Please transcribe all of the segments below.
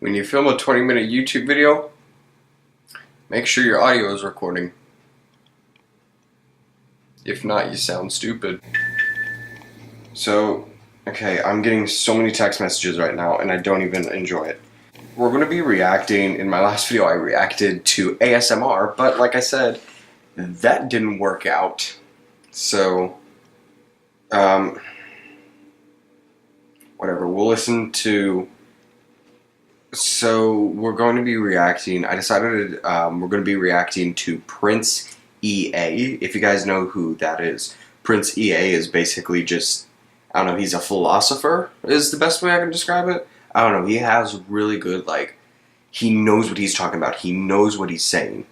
when you film a 20-minute YouTube video, make sure your audio is recording. If not, you sound stupid. So, okay, I'm getting so many text messages right now and I don't even enjoy it. We're going to be reacting. In my last video I reacted to ASMR, but like I said, that didn't work out. So, whatever, we'll listen to... So, we're going to be reacting, I decided we're going to be reacting to Prince EA, if you guys know who that is. Prince EA is basically just, I don't know, he's a philosopher, is the best way I can describe it. I don't know, he has really good, like, he knows what he's talking about, he knows what he's saying.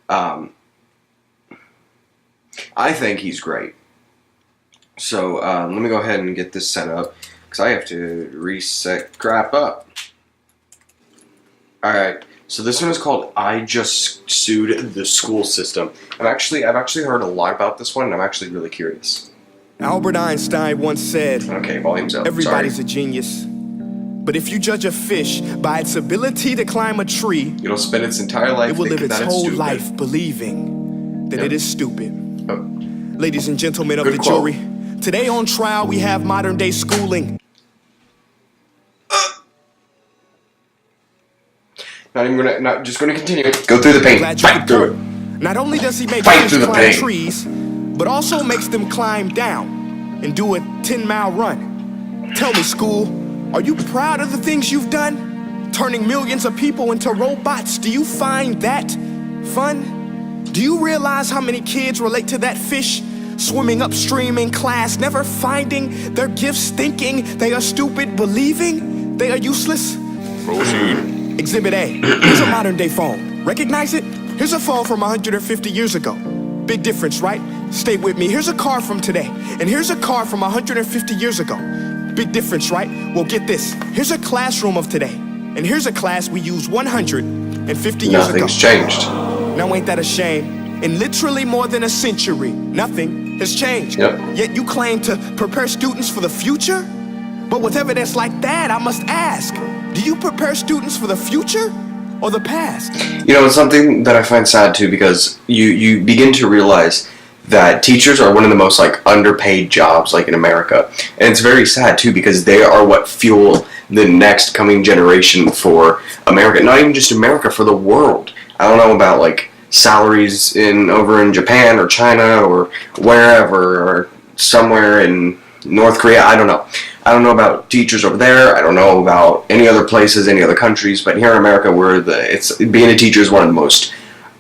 I think he's great. So, let me go ahead and get this set up, because I have to reset crap up. Alright, so this one is called I Just Sued the School System. I've actually heard a lot about this one, and I'm actually really curious. Albert Einstein once said, okay, volume's up. Everybody's a genius. But if you judge a fish by its ability to climb a tree, it'll spend its entire life it will live its whole stupid. Life believing that it is stupid. Oh. Ladies and gentlemen of Good the quote. jury, today on trial we have modern day schooling. Just gonna continue. Go through the pain. Fight through it. Not only does he make Fight fish through the climb pain. trees, but also makes them climb down and do a 10-mile run. Tell me, school, are you proud of the things you've done? Turning millions of people into robots, do you find that fun? Do you realize how many kids relate to that fish? Swimming upstream in class, never finding their gifts, thinking they are stupid, believing they are useless? Proceed. Exhibit A, here's a modern day phone. Recognize it? Here's a phone from 150 years ago. Big difference, right? Stay with me. Here's a car from today. And here's a car from 150 years ago. Big difference, right? Well, get this. Here's a classroom of today. And here's a class we used 150 years ago. Nothing's changed. Now ain't that a shame? In literally more than a century, nothing has changed. Yep. Yet you claim to prepare students for the future? But with evidence like that, I must ask, do you prepare students for the future or the past? You know, it's something that I find sad too, because you begin to realize that teachers are one of the most like underpaid jobs like in America. And it's very sad too, because they are what fuel the next coming generation for America. Not even just America, for the world. I don't know about like salaries over in Japan or China or wherever, or somewhere in North Korea. I don't know. I don't know about teachers over there. I don't know about any other places, any other countries. But here in America, being a teacher is one of the most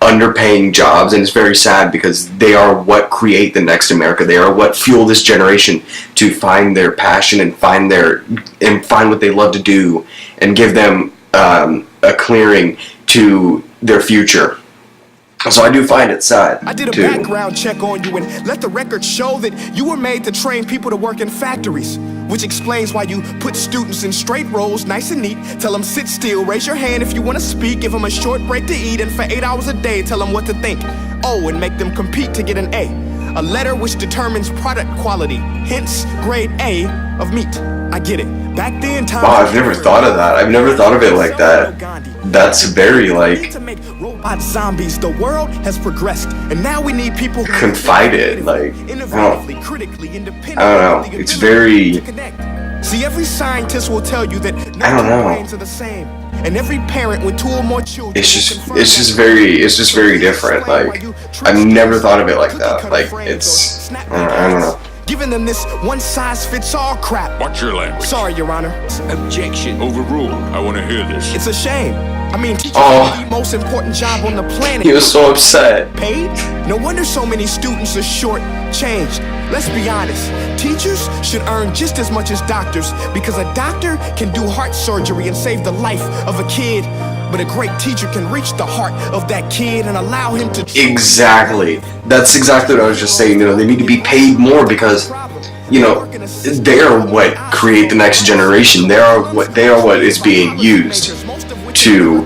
underpaying jobs, and it's very sad because they are what create the next America. They are what fuel this generation to find their passion and find what they love to do, and give them a clearing to their future. So I do find it sad. I did a background check on you and let the record show that you were made to train people to work in factories, which explains why you put students in straight rows, nice and neat. Tell them sit still, raise your hand if you want to speak, give them a short break to eat, and for 8 hours a day tell them what to think. Oh, and make them compete to get an A letter which determines product quality, hence grade A of meat. I get it. Back then, time. Wow, I've never thought of that. I've never thought of it like that. That's very like robot zombies. The world has progressed, and now we need people who confided. Like I don't know. It's very. See, every scientist will tell you that I don't know. brains are the same, and every parent with 2 or more children. It's just very different. Like I've never thought of it like that. Like it's I don't know. Giving them this one-size-fits-all crap. Watch your language. Sorry, Your Honor. Objection. Overruled. I want to hear this. It's a shame. I mean, teachers are the most important job on the planet. He was so upset. Paid? No wonder so many students are short-changed. Let's be honest. Teachers should earn just as much as doctors, because a doctor can do heart surgery and save the life of a kid. But a great teacher can reach the heart of that kid and allow him to... Exactly. That's exactly what I was just saying. You know, they need to be paid more because, you know, they are what create the next generation. They are what is being used to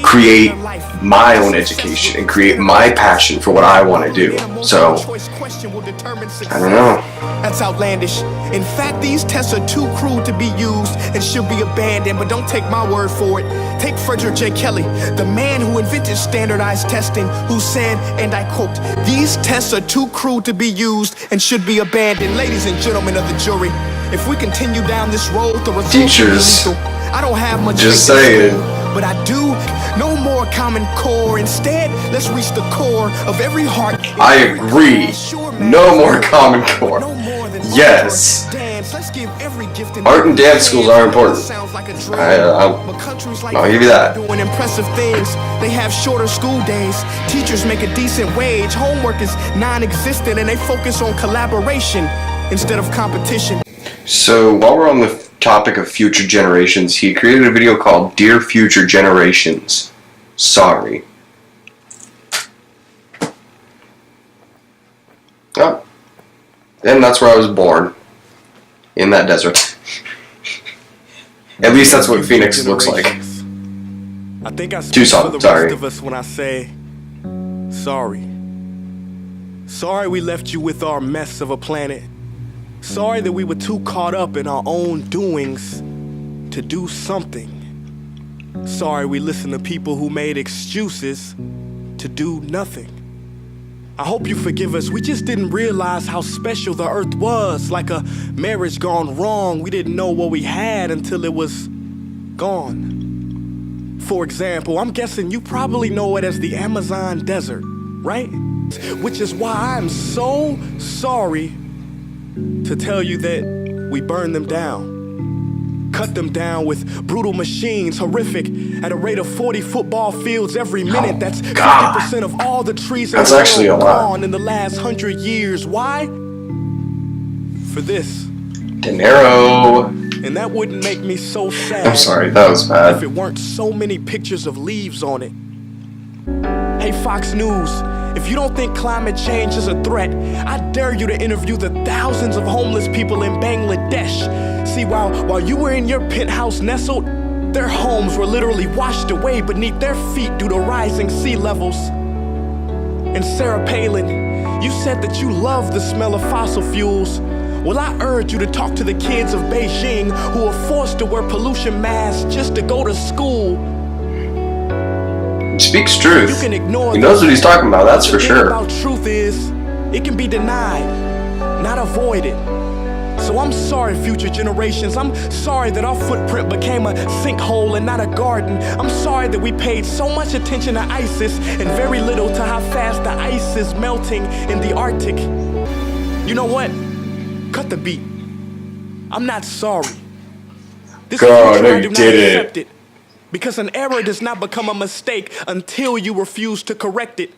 create my own education and create my passion for what I want to do. So, I don't know. That's outlandish. In fact, these tests are too crude to be used and should be abandoned, but don't take my word for it. Take Frederick J. Kelly, the man who invented standardized testing, who said, and I quote, "These tests are too crude to be used and should be abandoned." Ladies and gentlemen of the jury, if we continue down this road, the results will be Teachers, lethal. I don't have much just faith in saying. school, but I do. No more Common Core. Instead, let's reach the core of every heart. I agree. No more Common Core. No more than Yes. dance. Let's give every gift in Art and dance schools are important. Sounds like a dream. I'll But countries like give you that. doing impressive things. They have shorter school days. Teachers make a decent wage. Homework is non-existent, and they focus on collaboration instead of competition. So while we're on the topic of future generations, he created a video called "Dear Future Generations, Sorry." Oh. And that's where I was born. In that desert. At least that's what Phoenix looks like. I think I speak Tucson, for the sorry. rest of us when I say sorry. Sorry we left you with our mess of a planet. Sorry that we were too caught up in our own doings to do something. Sorry we listened to people who made excuses to do nothing. I hope you forgive us. We just didn't realize how special the earth was. Like a marriage gone wrong, we didn't know what we had until it was gone. For example, I'm guessing you probably know it as the Amazon desert, right? Which is why I'm so sorry to tell you that we burned them down. Cut them down with brutal machines, horrific, at a rate of 40 football fields every minute. That's 50% of all the trees in That's the world actually a lot. gone in the last 100 years. Why? For this. Dinero. And that wouldn't make me so sad. I'm sorry, that was If bad. it weren't so many pictures of leaves on it. Hey, Fox News, if you don't think climate change is a threat, I dare you to interview the thousands of homeless people in Bangladesh. See, while you were in your penthouse nestled, their homes were literally washed away beneath their feet due to rising sea levels. And Sarah Palin, you said that you love the smell of fossil fuels. Well, I urge you to talk to the kids of Beijing who are forced to wear pollution masks just to go to school. He speaks truth. You can ignore He knows what he's talking about, that's The for thing sure. about truth is, it can be denied, not avoided. So I'm sorry, future generations. I'm sorry that our footprint became a sinkhole and not a garden. I'm sorry that we paid so much attention to ISIS and very little to how fast the ice is melting in the Arctic. You know what? Cut the beat. I'm not sorry. This God, future no, I you do not didn't. accept it. Because an error does not become a mistake until you refuse to correct it.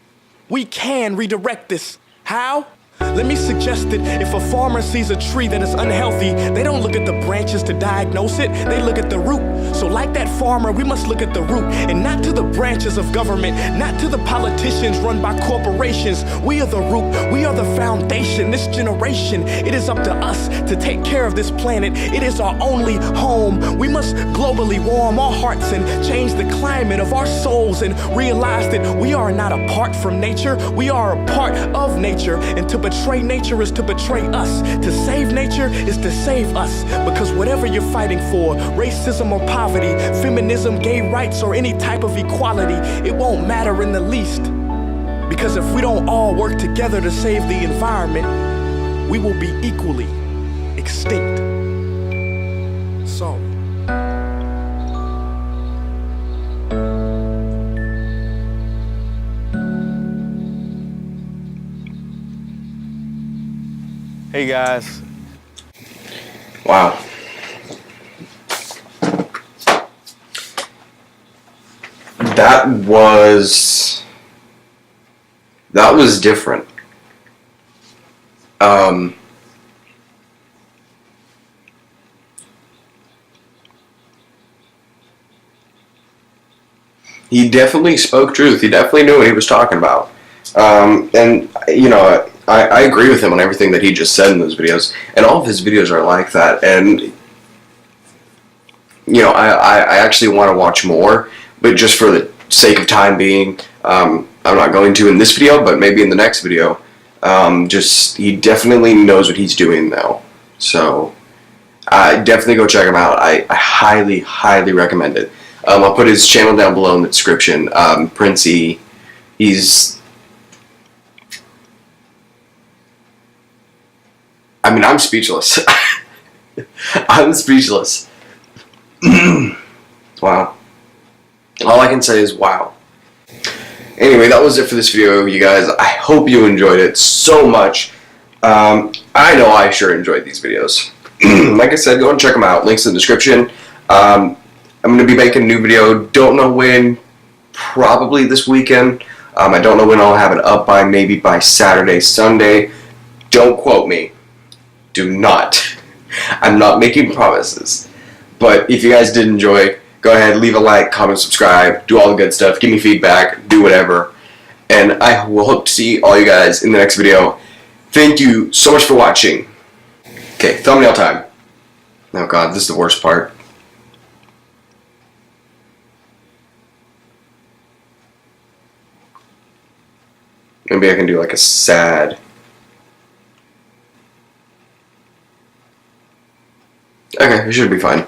We can redirect this. How? Let me suggest that if a farmer sees a tree that is unhealthy, they don't look at the branches to diagnose it, they look at the root. So like that farmer, we must look at the root and not to the branches of government, not to the politicians run by corporations. We are the root, we are the foundation, this generation. It is up to us to take care of this planet. It is our only home. We must globally warm our hearts and change the climate of our souls and realize that we are not apart from nature, we are a part of nature. And to betray nature is to betray us. To save nature is to save us. Because whatever you're fighting for, racism or poverty, feminism, gay rights, or any type of equality, it won't matter in the least. Because if we don't all work together to save the environment, we will be equally extinct. Sorry. Hey guys. Wow. That was different. He definitely spoke truth. He definitely knew what he was talking about. And, you know, I agree with him on everything that he just said in those videos. And all of his videos are like that. And, you know, I actually want to watch more. But just for the sake of time being, I'm not going to in this video, but maybe in the next video. Just he definitely knows what he's doing though. So definitely go check him out. I highly, highly recommend it. I'll put his channel down below in the description. Princey, he's. I mean, I'm speechless. I'm speechless. Wow. All I can say is wow. Anyway, that was it for this video, you guys. I hope you enjoyed it so much. I know I sure enjoyed these videos. Like I said, go and check them out. Links in the description. I'm going to be making a new video. Don't know when. Probably this weekend. I don't know when I'll have it up by. Maybe by Saturday, Sunday. Don't quote me. Do not. I'm not making promises. But if you guys did enjoy, go ahead, leave a like, comment, subscribe, do all the good stuff, give me feedback, do whatever. And I will hope to see all you guys in the next video. Thank you so much for watching. Okay, thumbnail time. Oh god, this is the worst part. Maybe I can do like a sad. Okay, it should be fine.